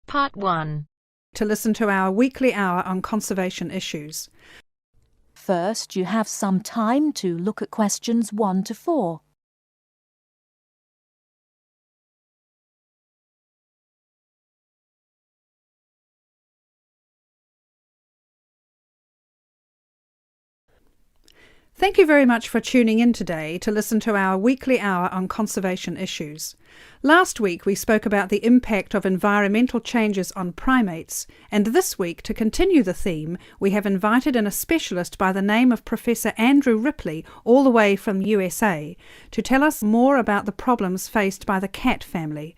Part 1. To listen to our weekly hour on conservation issues. First, you have some time to look at questions 1 to 4. Thank you very much for tuning in today to listen to our weekly hour on conservation issues. Last week we spoke about the impact of environmental changes on primates, and this week, to continue the theme, we have invited in a specialist by the name of Professor Andrew Ripley, all the way from USA, to tell us more about the problems faced by the cat family.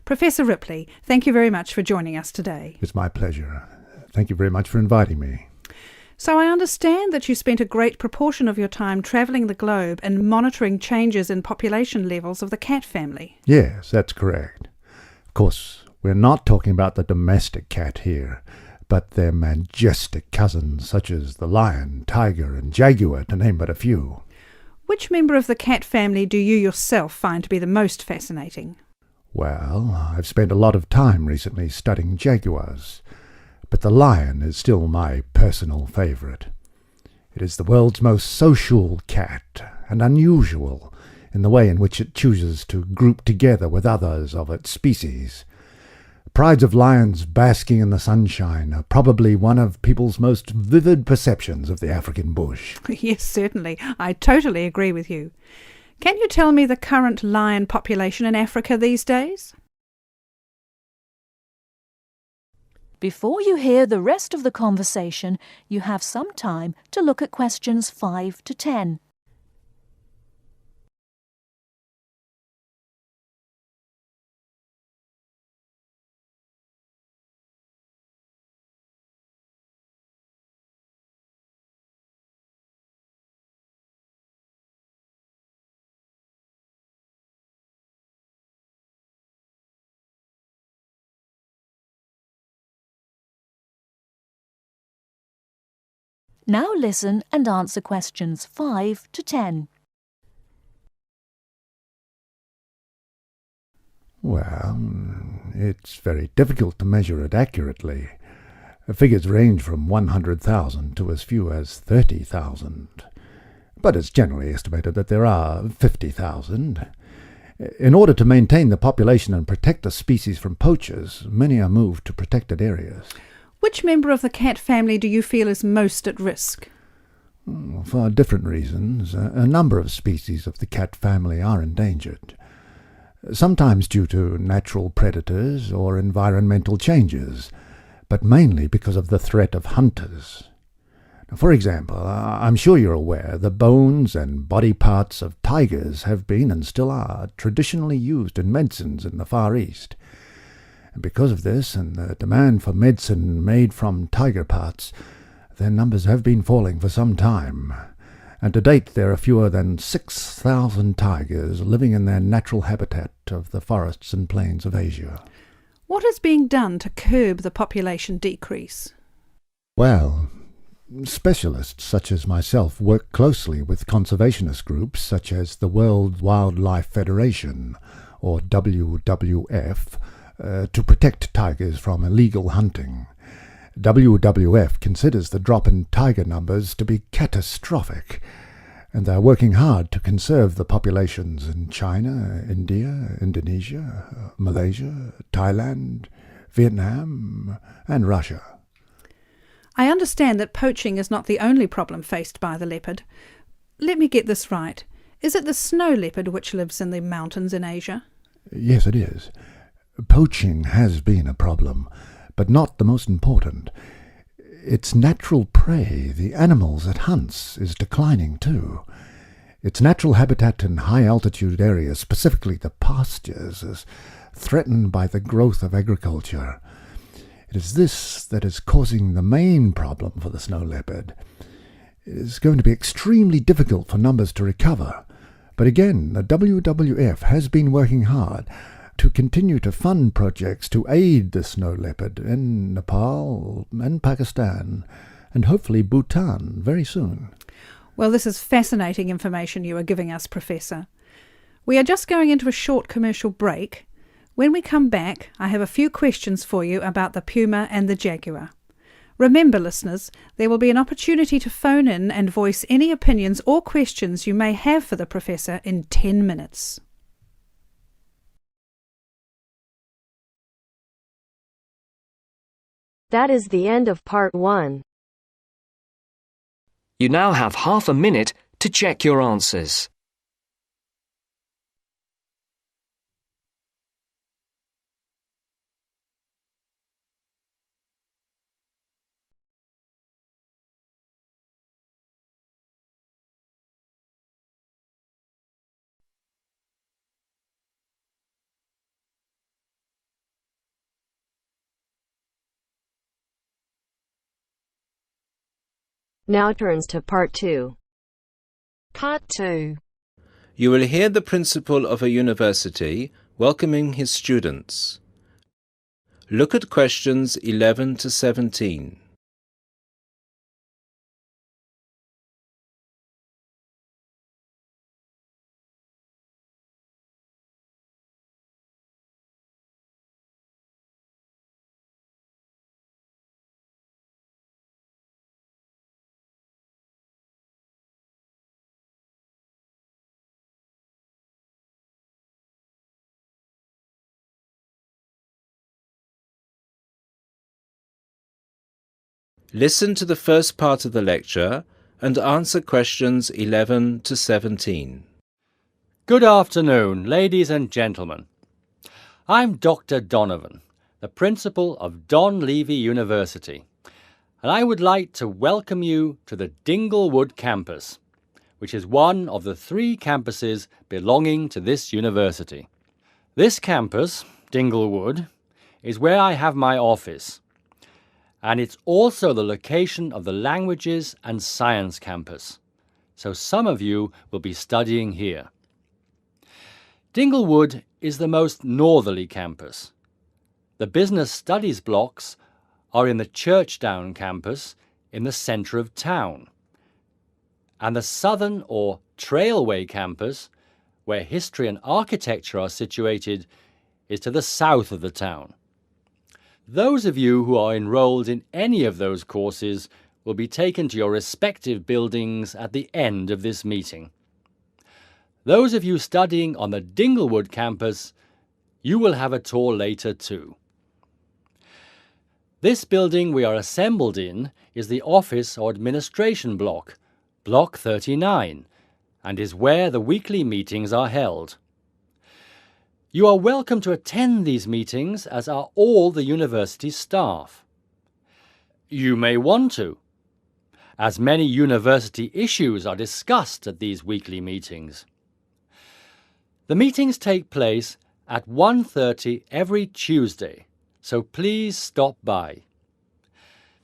Professor Ripley, thank you very much for joining us today. It's my pleasure. Thank you very much for inviting me. So I understand that you spent a great proportion of your time travelling the globe and monitoring changes in population levels of the cat family. Yes, that's correct. Of course, we're not talking about the domestic cat here, but their majestic cousins such as the lion, tiger and jaguar, to name but a few. Which member of the cat family do you yourself find to be the most fascinating? Well, I've spent a lot of time recently studying jaguars, but the lion is still my personal favourite. It is the world's most social cat, and unusual in the way in which it chooses to group together with others of its species. Prides of lions basking in the sunshine are probably one of people's most vivid perceptions of the African bush. Yes, certainly. I totally agree with you. Can you tell me the current lion population in Africa these days? Before you hear the rest of the conversation, you have some time to look at questions 5 to 10. Now listen and answer questions 5 to 10. Well, it's very difficult to measure it accurately. Figures range from 100,000 to as few as 30,000. But it's generally estimated that there are 50,000. In order to maintain the population and protect the species from poachers, many are moved to protected areas. Which member of the cat family do you feel is most at risk? For different reasons, a number of species of the cat family are endangered, sometimes due to natural predators or environmental changes, but mainly because of the threat of hunters. For example, I'm sure you're aware the bones and body parts of tigers have been and still are traditionally used in medicines in the Far East. Because of this and the demand for medicine made from tiger parts, their numbers have been falling for some time, and to date there are fewer than 6,000 tigers living in their natural habitat of the forests and plains of Asia. What is being done to curb the population decrease? Well, specialists such as myself work closely with conservationist groups such as the World Wildlife Federation, or WWF, to protect tigers from illegal hunting. WWF considers the drop in tiger numbers to be catastrophic, and they are working hard to conserve the populations in China, India, Indonesia, Malaysia, Thailand, Vietnam, and Russia. I understand that poaching is not the only problem faced by the leopard. Let me get this right. Is it the snow leopard which lives in the mountains in Asia? Yes, it is. Poaching has been a problem, but not the most important. Its natural prey, the animals it hunts, is declining too. Its natural habitat in high-altitude areas, specifically the pastures, is threatened by the growth of agriculture. It is this that is causing the main problem for the snow leopard. It is going to be extremely difficult for numbers to recover, but again, the WWF has been working hard to continue to fund projects to aid the snow leopard in Nepal and Pakistan, and hopefully Bhutan very soon. Well, this is fascinating information you are giving us, Professor. We are just going into a short commercial break. When we come back, I have a few questions for you about the puma and the jaguar. Remember, listeners, there will be an opportunity to phone in and voice any opinions or questions you may have for the Professor in 10 minutes. That is the end of part 1. You now have half a minute to check your answers. Now turns to part 2. Part 2. You will hear the principal of a university welcoming his students. Look at questions 11 to 17. Listen to the first part of the lecture and answer questions 11 to 17. Good afternoon, ladies and gentlemen. I'm Dr. Donovan, the principal of Don Levy University, and I would like to welcome you to the Dinglewood campus, which is one of the 3 campuses belonging to this university. This campus, Dinglewood, is where I have my office, and it's also the location of the Languages and Science campus, so some of you will be studying here. Dinglewood is the most northerly campus. The Business Studies blocks are in the Churchdown campus in the centre of town, and the Southern or Trailway campus, where history and architecture are situated, is to the south of the town. Those of you who are enrolled in any of those courses will be taken to your respective buildings at the end of this meeting. Those of you studying on the Dinglewood campus, you will have a tour later too. This building we are assembled in is the office or administration block, Block 39, and is where the weekly meetings are held. You are welcome to attend these meetings, as are all the university staff. You may want to, as many university issues are discussed at these weekly meetings. The meetings take place at 1:30 every Tuesday, so please stop by.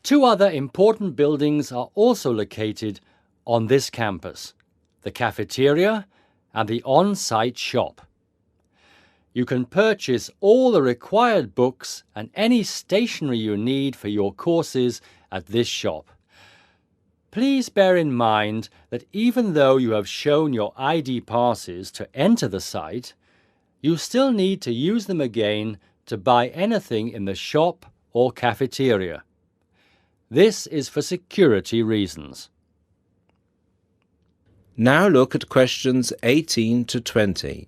2 other important buildings are also located on this campus, the cafeteria and the on-site shop. You can purchase all the required books and any stationery you need for your courses at this shop. Please bear in mind that even though you have shown your ID passes to enter the site, you still need to use them again to buy anything in the shop or cafeteria. This is for security reasons. Now look at questions 18 to 20.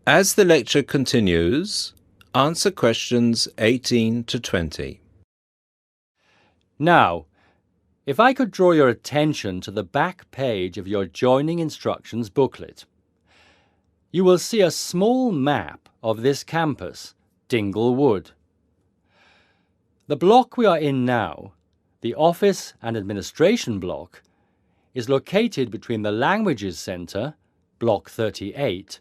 As the lecture continues, answer questions 18 to 20. Now, if I could draw your attention to the back page of your joining instructions booklet, you will see a small map of this campus, Dinglewood. The block we are in now, the Office and Administration block, is located between the Languages Centre, Block 38,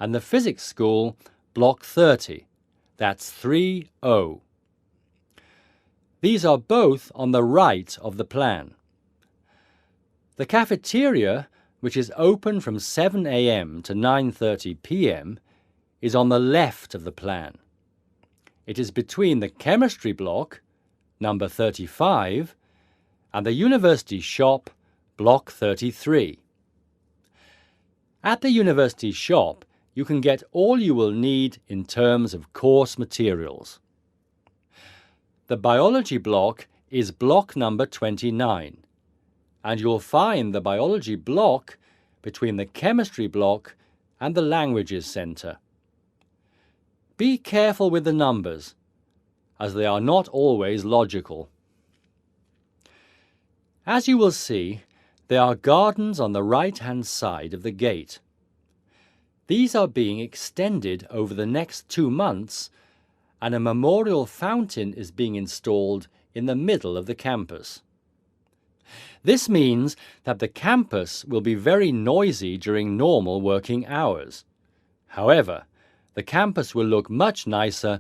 and the Physics School, Block 30. That's 3O. These are both on the right of the plan. The cafeteria, which is open from 7 a.m. to 9:30 p.m., is on the left of the plan. It is between the chemistry block, number 35, and the university shop, block 33. At the university shop, you can get all you will need in terms of course materials. The biology block is block number 29, and you'll find the biology block between the chemistry block and the languages centre. Be careful with the numbers, as they are not always logical. As you will see, there are gardens on the right-hand side of the gate. These are being extended over the next 2 months, and a memorial fountain is being installed in the middle of the campus. This means that the campus will be very noisy during normal working hours. However, the campus will look much nicer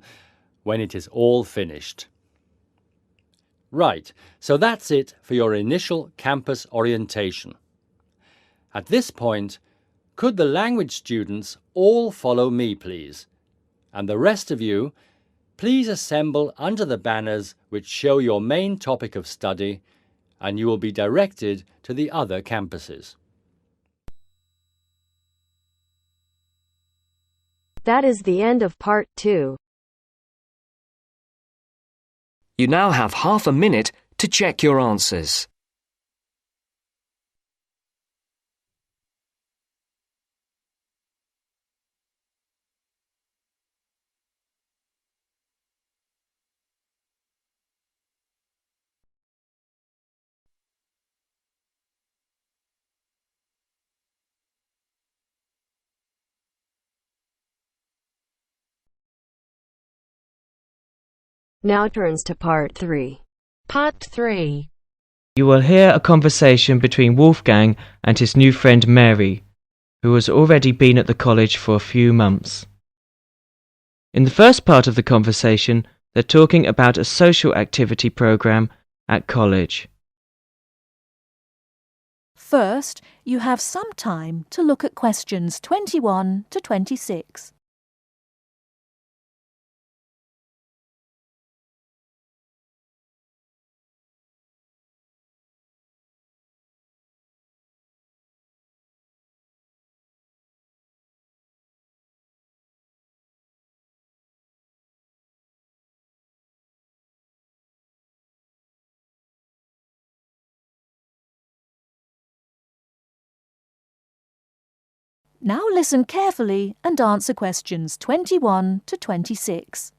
when it is all finished. Right, so that's it for your initial campus orientation. At this point, could the language students all follow me, please? And the rest of you, please assemble under the banners which show your main topic of study, and you will be directed to the other campuses. That is the end of part 2. You now have half a minute to check your answers. Now turns to part 3. Part 3. You will hear a conversation between Wolfgang and his new friend Mary, who has already been at the college for a few months. In the first part of the conversation, they're talking about a social activity program at college. First, you have some time to look at questions 21 to 26. Now listen carefully and answer questions 21 to 26.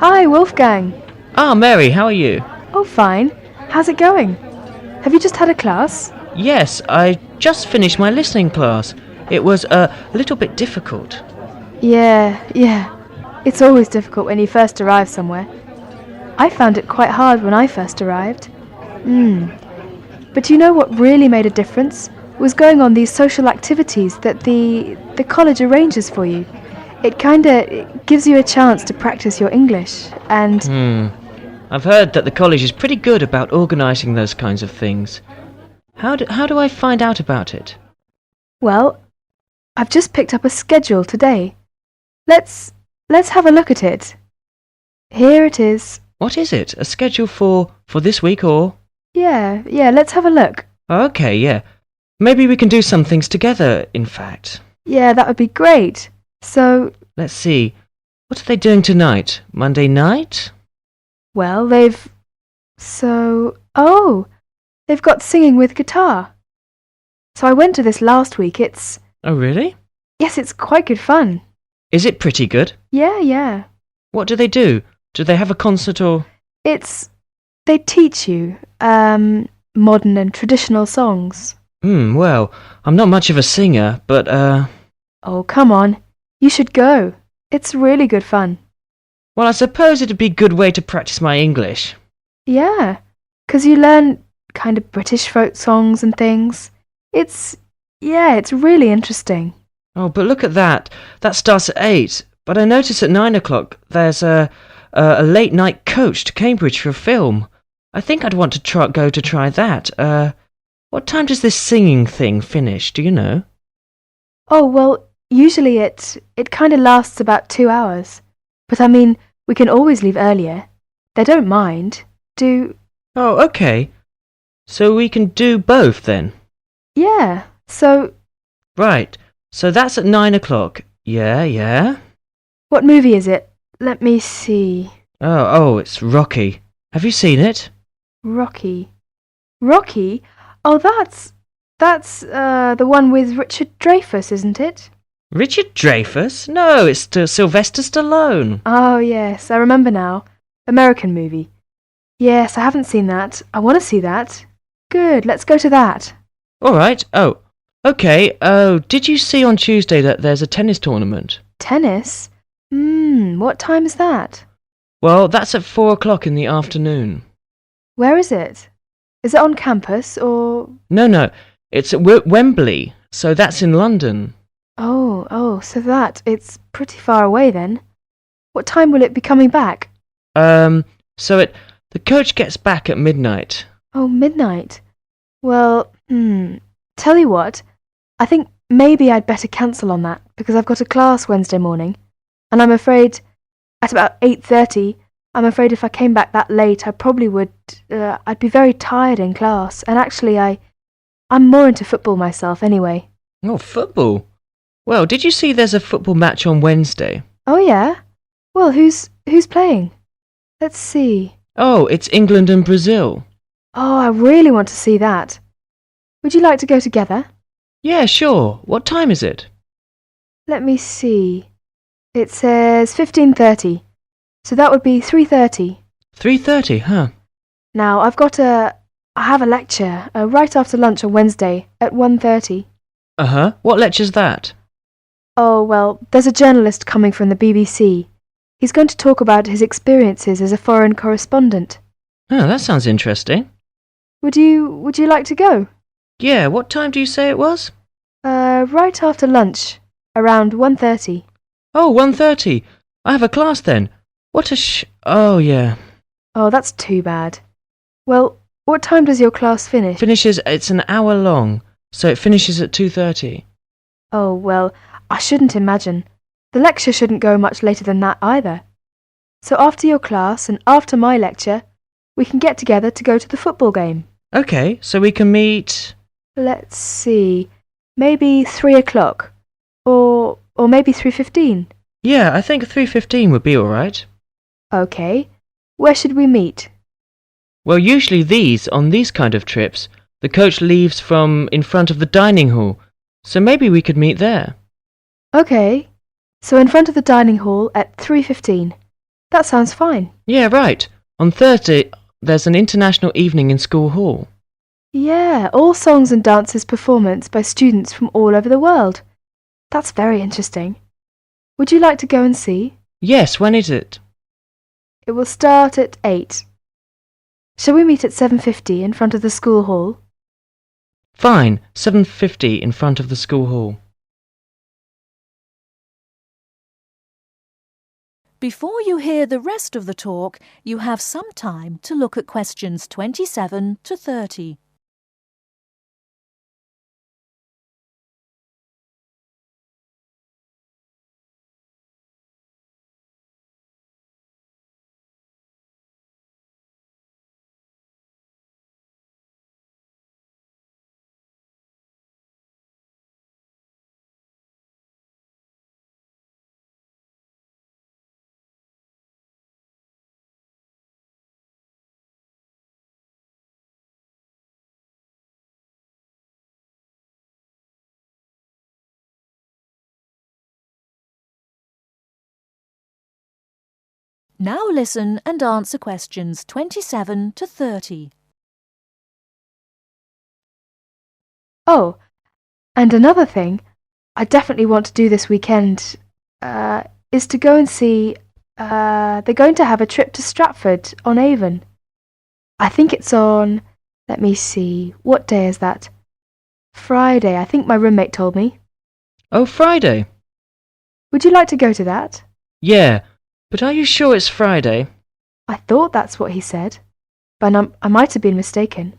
Hi, Wolfgang. Ah, Mary, how are you? Oh, fine. How's it going? Have you just had a class? Yes, I just finished my listening class. It was a little bit difficult. Yeah. It's always difficult when you first arrive somewhere. I found it quite hard when I first arrived. But you know what really made a difference? Was going on these social activities that the college arranges for you. It gives you a chance to practice your English and... I've heard that the college is pretty good about organising those kinds of things. How do I find out about it? Well, I've just picked up a schedule today. Let's have a look at it. Here it is. What is it? A schedule for this week or...? Yeah, let's have a look. Okay, yeah. Maybe we can do some things together, in fact. Yeah, that would be great. So... Let's see. What are they doing tonight? Monday night? Well, they've got singing with guitar. So I went to this last week. Oh, really? Yes, it's quite good fun. Is it pretty good? Yeah. What do they do? Do they have a concert or...? They teach you, modern and traditional songs. Well, I'm not much of a singer, but, Oh, come on. You should go. It's really good fun. Well, I suppose it'd be a good way to practice my English. Yeah, 'cause kind of British folk songs and things. It's really interesting. Oh, but look at that. That starts at 8. But I notice at 9 o'clock there's a late night coach to Cambridge for a film. I think I'd want to go to try that. What time does this singing thing finish, do you know? Oh, well, usually it kind of lasts about 2 hours. But I mean, we can always leave earlier. They don't mind. Oh, okay. So we can do both then? Yeah, so... Right, so that's at 9 o'clock. Yeah. What movie is it? Let me see. Oh, it's Rocky. Have you seen it? Rocky? Oh, that's the one with Richard Dreyfuss, isn't it? Richard Dreyfuss? No, it's Sylvester Stallone. Oh, yes, I remember now. American movie. Yes, I haven't seen that. I want to see that. Good, let's go to that. All right. Oh, okay. Oh, did you see on Tuesday that there's a tennis tournament? Tennis? What time is that? Well, that's at 4 o'clock in the afternoon. Where is it? Is it on campus, or...? No, it's at Wembley, so that's in London. Oh, so it's pretty far away then. What time will it be coming back? The coach gets back at midnight. Oh, midnight. Well, tell you what, I think maybe I'd better cancel on that, because I've got a class Wednesday morning, and I'm afraid, at about 8:30, I'm afraid if I came back that late, I probably would, I'd be very tired in class, and actually I'm more into football myself anyway. Oh, football? Well, did you see there's a football match on Wednesday? Oh, yeah? Well, who's playing? Let's see. Oh, it's England and Brazil. Oh, I really want to see that. Would you like to go together? Yeah, sure. What time is it? Let me see. It says 15:30. So that would be 3:30. 3:30, huh? Now, I have a lecture right after lunch on Wednesday at 1:30. Uh-huh. What lecture's that? Oh, well, there's a journalist coming from the BBC. He's going to talk about his experiences as a foreign correspondent. Oh, that sounds interesting. Would you like to go? Yeah, what time do you say it was? Right after lunch, around 1:30. Oh, 1:30. I have a class then. Oh, yeah. Oh, that's too bad. Well, what time does your class finish? It's an hour long, so it finishes at 2:30. Oh, well, I shouldn't imagine. The lecture shouldn't go much later than that either. So after your class and after my lecture, we can get together to go to the football game. Okay, so we can meet... Let's see, maybe 3 o'clock. Or maybe 3:15. Yeah, I think 3:15 would be all right. Okay. Where should we meet? Well, usually on these kind of trips, the coach leaves from in front of the dining hall, so maybe we could meet there. Okay. So in front of the dining hall at 3:15. That sounds fine. Yeah, right. On Thursday, there's an international evening in school hall. Yeah, all songs and dances performance by students from all over the world. That's very interesting. Would you like to go and see? Yes, when is it? It will start at 8. Shall we meet at 7:50 in front of the school hall? Fine, 7:50 in front of the school hall. Before you hear the rest of the talk, you have some time to look at questions 27 to 30. Now listen and answer questions 27 to 30. Oh, and another thing I definitely want to do this weekend is to go and see... they're going to have a trip to Stratford on Avon. I think it's on Let me see, what day is that? Friday, I think my roommate told me. Oh, Friday. Would you like to go to that? Yeah, but are you sure it's Friday? I thought that's what he said, but I might have been mistaken.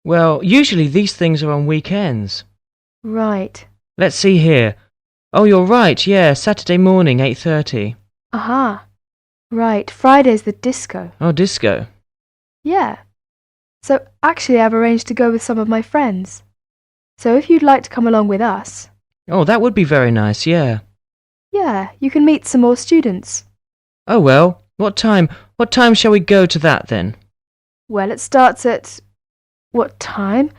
Well, usually these things are on weekends. Right. Let's see here. Oh, you're right, yeah, Saturday morning, 8:30. Aha. Right, Friday's the disco. Oh, disco. Yeah. So actually I've arranged to go with some of my friends. So if you'd like to come along with us. Oh, that would be very nice, yeah. Yeah, you can meet some more students. Oh, well, what time shall we go to that then? Well, it starts at... what time?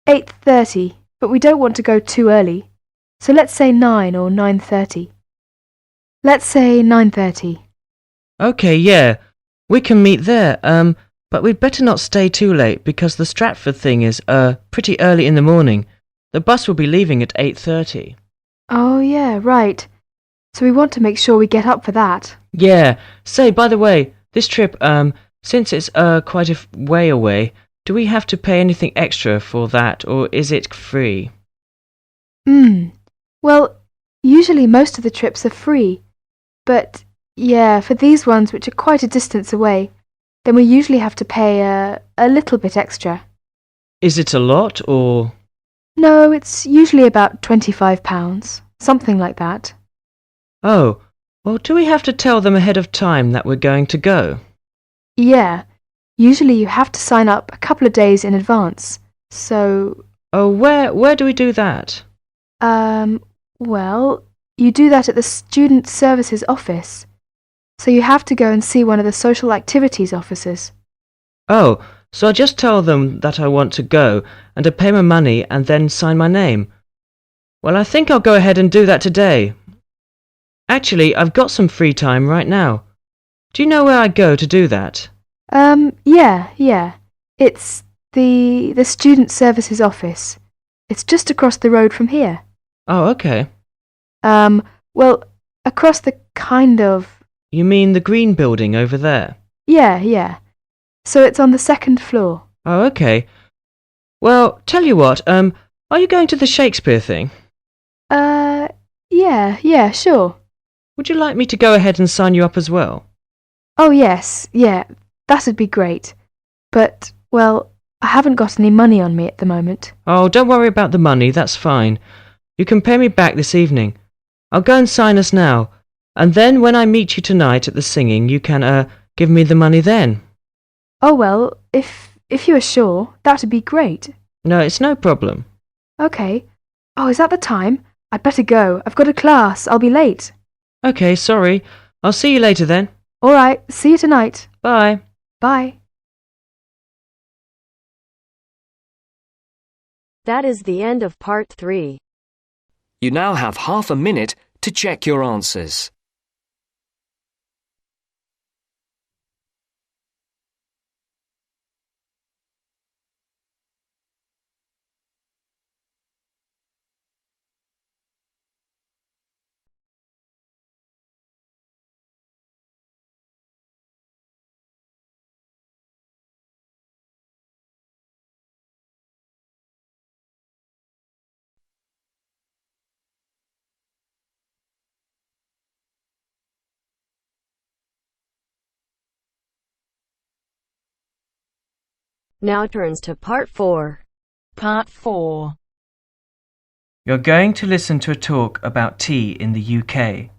8:30, but we don't want to go too early. So let's say 9 or 9:30. Let's say 9:30. Okay, yeah, we can meet there, but we'd better not stay too late because the Stratford thing is, pretty early in the morning. The bus will be leaving at 8:30. Oh, yeah, right. So we want to make sure we get up for that. Yeah, say, by the way, this trip, since it's, quite a way away, do we have to pay anything extra for that, or is it free? Well, usually most of the trips are free. But, yeah, for these ones which are quite a distance away, then we usually have to pay a little bit extra. Is it a lot, or...? No, it's usually about £25, something like that. Oh, well, do we have to tell them ahead of time that we're going to go? Yeah, usually you have to sign up a couple of days in advance, so... Oh, where do we do that? Well, you do that at the Student Services office. So you have to go and see one of the social activities officers. Oh, so I just tell them that I want to go, and to pay my money and then sign my name. Well, I think I'll go ahead and do that today. Actually, I've got some free time right now. Do you know where I go to do that? Yeah. It's the Student Services office. It's just across the road from here. Oh, okay. Well, across the kind of... You mean the green building over there? Yeah. So it's on the second floor. Oh, okay. Well, tell you what, are you going to the Shakespeare thing? Yeah, sure. Would you like me to go ahead and sign you up as well? Oh, yes, yeah, that'd be great. But, well, I haven't got any money on me at the moment. Oh, don't worry about the money, that's fine. You can pay me back this evening. I'll go and sign us now, and then when I meet you tonight at the singing, you can, give me the money then. Oh, well, if you are sure, that'd be great. No, it's no problem. Okay. Oh, is that the time? I'd better go. I've got a class. I'll be late. Okay, sorry. I'll see you later then. All right, see you tonight. Bye. Bye. That is the end of part 3. You now have half a minute to check your answers. Now turns to part 4. Part 4. You're going to listen to a talk about tea in the UK.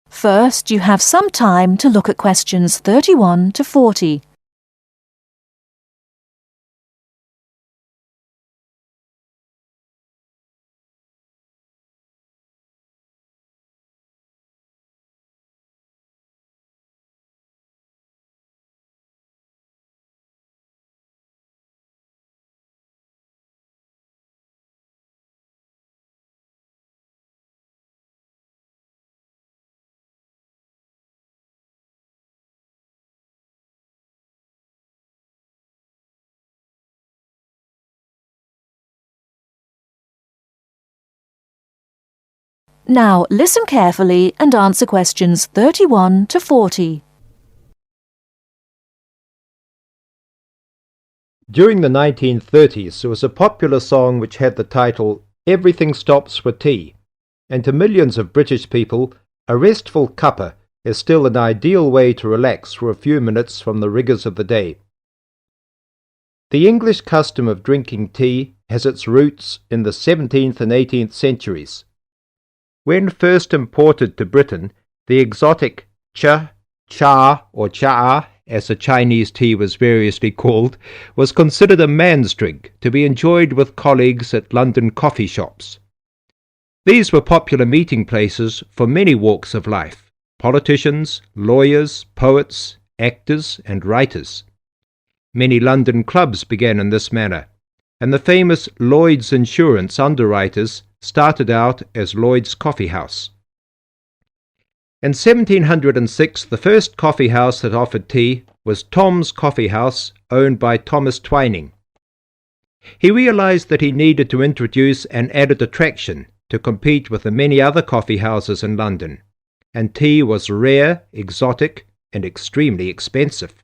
First, you have some time to look at questions 31 to 40. Now listen carefully and answer questions 31 to 40. During the 1930s, there was a popular song which had the title Everything Stops for Tea, and to millions of British people, a restful cuppa is still an ideal way to relax for a few minutes from the rigours of the day. The English custom of drinking tea has its roots in the 17th and 18th centuries. When first imported to Britain, the exotic cha, or cha, as the Chinese tea was variously called, was considered a man's drink to be enjoyed with colleagues at London coffee shops. These were popular meeting places for many walks of life: politicians, lawyers, poets, actors, and writers. Many London clubs began in this manner, and the famous Lloyd's Insurance underwriters started out as Lloyd's Coffee House. In 1706, the first coffee house that offered tea was Tom's Coffee House, owned by Thomas Twining. He realized that he needed to introduce an added attraction to compete with the many other coffee houses in London, and tea was rare, exotic, and extremely expensive.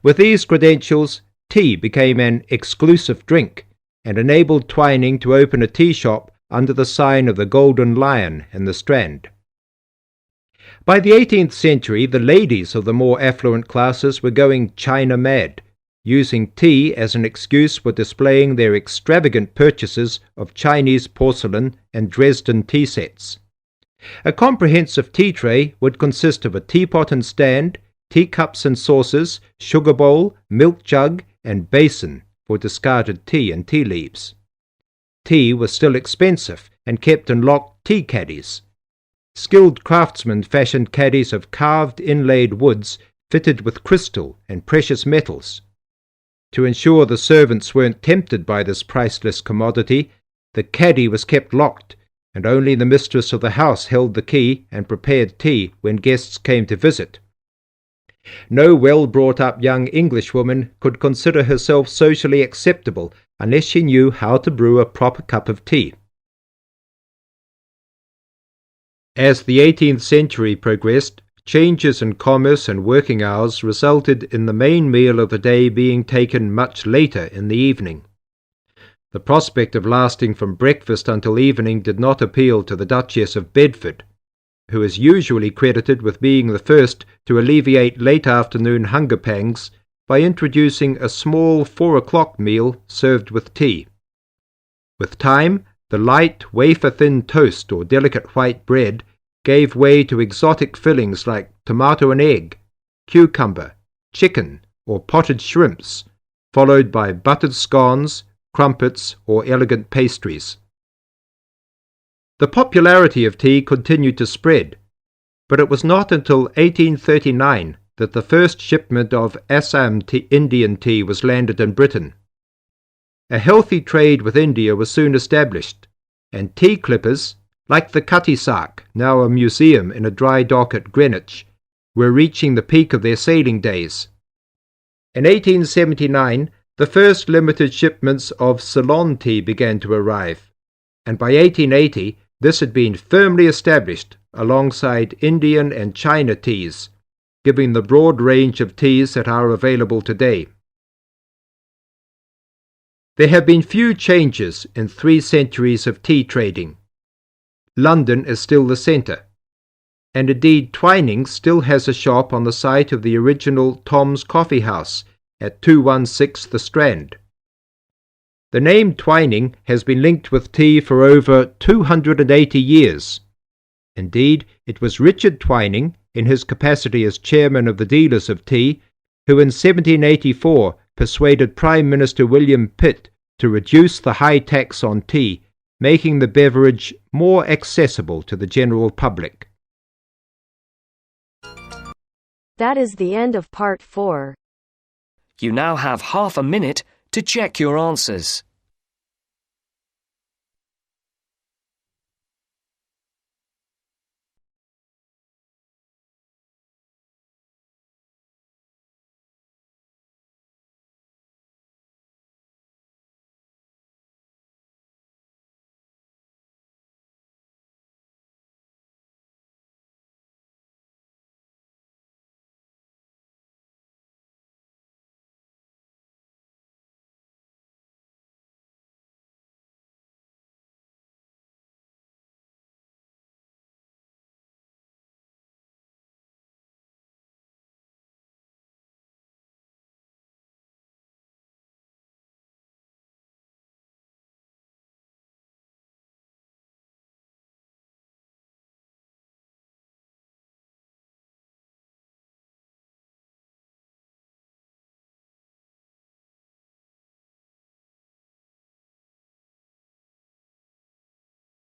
With these credentials, tea became an exclusive drink and enabled Twining to open a tea shop under the sign of the Golden Lion in the Strand. By the 18th century, the ladies of the more affluent classes were going China mad, using tea as an excuse for displaying their extravagant purchases of Chinese porcelain and Dresden tea sets. A comprehensive tea tray would consist of a teapot and stand, teacups and saucers, sugar bowl, milk jug, and basin for discarded tea and tea leaves. Tea was still expensive and kept in locked tea caddies. Skilled craftsmen fashioned caddies of carved inlaid woods fitted with crystal and precious metals. To ensure the servants weren't tempted by this priceless commodity, the caddy was kept locked, and only the mistress of the house held the key and prepared tea when guests came to visit. No well-brought-up young Englishwoman could consider herself socially acceptable unless she knew how to brew a proper cup of tea. As the 18th century progressed, changes in commerce and working hours resulted in the main meal of the day being taken much later in the evening. The prospect of lasting from breakfast until evening did not appeal to the Duchess of Bedford, who is usually credited with being the first to alleviate late afternoon hunger pangs by introducing a small 4 o'clock meal served with tea. With time, the light, wafer-thin toast or delicate white bread gave way to exotic fillings like tomato and egg, cucumber, chicken, or potted shrimps, followed by buttered scones, crumpets, or elegant pastries. The popularity of tea continued to spread, but it was not until 1839 that the first shipment of Assam Indian tea was landed in Britain. A healthy trade with India was soon established, and tea clippers, like the Cutty Sark, now a museum in a dry dock at Greenwich, were reaching the peak of their sailing days. In 1879, the first limited shipments of Ceylon tea began to arrive, and by 1880 this had been firmly established alongside Indian and China teas, giving the broad range of teas that are available today. There have been few changes in 3 centuries of tea trading. London is still the centre, and indeed Twining still has a shop on the site of the original Tom's Coffee House at 216 The Strand. The name Twining has been linked with tea for over 280 years. Indeed, it was Richard Twining, in his capacity as chairman of the dealers of tea, who in 1784 persuaded Prime Minister William Pitt to reduce the high tax on tea, making the beverage more accessible to the general public. That is the end of part 4. You now have half a minute to check your answers.